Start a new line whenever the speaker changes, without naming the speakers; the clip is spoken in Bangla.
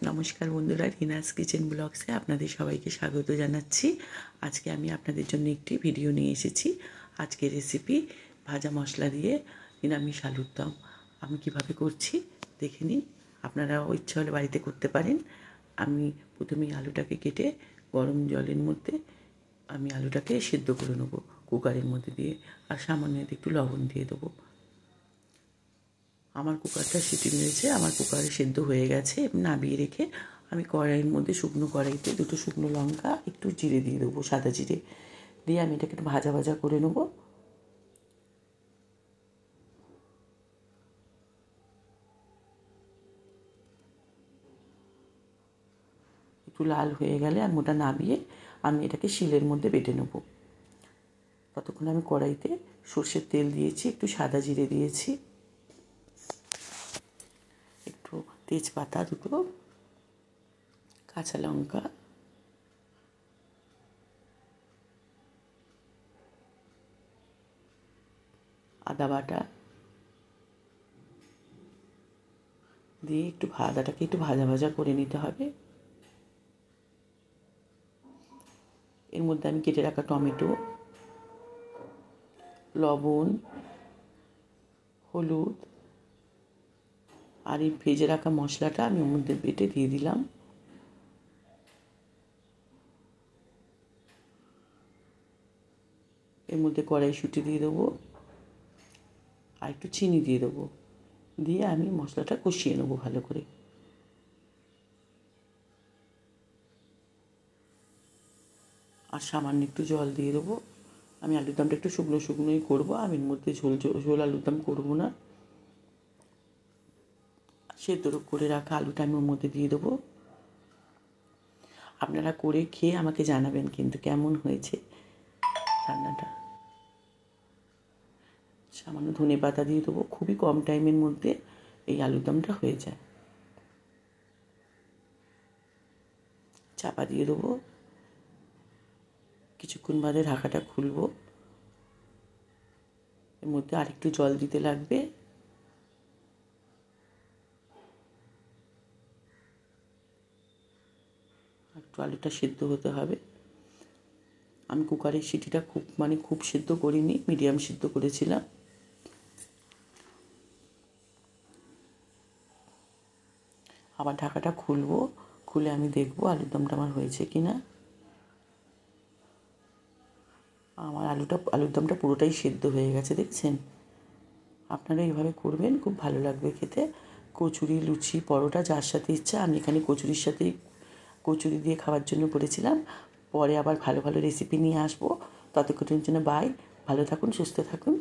নমস্কার বন্ধুরা, রিনাস কিচেন ব্লগসে আপনাদের সবাইকে স্বাগত জানাচ্ছি। আজকে আমি আপনাদের জন্য একটি ভিডিও নিয়ে এসেছি। আজকের রেসিপি ভাজা মশলা দিয়ে নিরামিষ আলুর দম। আমি কিভাবে করছি দেখে নিন। আপনারাও ইচ্ছা হলে বাড়িতে করতে পারেন। আমি প্রথমেই আলুটাকে কেটে গরম জলের মধ্যে আমি আলুটাকে সেদ্ধ করে নেবো কুকারের মধ্যে দিয়ে, আর সামান্য একটু লবণ দিয়ে দেবো। আমার কুকারটা সিটি মেরেছে, আমার কুকারে সেদ্ধ হয়ে গেছে। নামিয়ে রেখে আমি কড়াইয়ের মধ্যে শুকনো কড়াইতে দুটো শুকনো লঙ্কা, একটু জিরে দিয়ে দেবো, সাদা জিরে দিয়ে আমি এটাকে একটু ভাজা ভাজা করে নেব। একটু লাল হয়ে গেলে আর মোটা নামিয়ে আমি এটাকে শিলের মধ্যে বেটে নেব। ততক্ষণ আমি কড়াইতে সর্ষের তেল দিয়েছি, একটু সাদা জিরে দিয়েছি, একটু তেজপাতা, দুটো কাঁচা লঙ্কা, আদা বাটা দিয়ে আদাটাকে একটু ভাজা ভাজা করে নিতে হবে। এর মধ্যে আমি কেটে রাখা টমেটো, লবণ, হলুদ আর এই ভেজে রাখা মশলাটা আমি ওর মধ্যে বেটে দিয়ে দিলাম। এর মধ্যে কড়াইশুঁটি দিয়ে দেবো আর একটু চিনি দিয়ে দেবো, দিয়ে আমি মশলাটা কষিয়ে নেবো ভালো করে। আর সামান্য একটু জল দিয়ে দেবো। আমি আলুর দমটা একটু শুকনো শুকনোই করবো, আমি এর মধ্যে ঝোল আলুর দম করবো না। সেদ্ধ করে রাখা আলুটা আমি ওর মধ্যে দিয়ে দেবো। আপনারা করে খেয়ে আমাকে জানাবেন কিন্তু কেমন হয়েছে রান্নাটা। সামান্য ধনে পাতা দিয়ে দেবো। খুবই কম টাইমের মধ্যে এই আলুর দমটা হয়ে যায়। চাপা দিয়ে দেবো, কিছুক্ষণ বাদে ঢাকাটা খুলবো। এর মধ্যে আরেকটু জল দিতে লাগবে। একটু আলুটা সেদ্ধ হতে হবে। আমি কুকারের সিটিটা খুব সেদ্ধ করিনি, মিডিয়াম সেদ্ধ করেছিলাম। আবার ঢাকাটা খুলবো, খুলে আমি দেখবো আলুর দমটা আমার হয়েছে কি না। আমার আলুর দমটা পুরোটাই সেদ্ধ হয়ে গেছে, দেখছেন। আপনারা এইভাবে করবেন, খুব ভালো লাগবে খেতে। কচুরি, লুচি, পরোটা যার সাথে ইচ্ছা। আমি এখানে কচুরির সাথেই কচুরি দিয়ে খাওয়ার জন্য করেছিলাম। পরে আবার ভালো ভালো রেসিপি নিয়ে আসবো। ততক্ষণের জন্য বাই। ভালো থাকুন, সুস্থ থাকুন।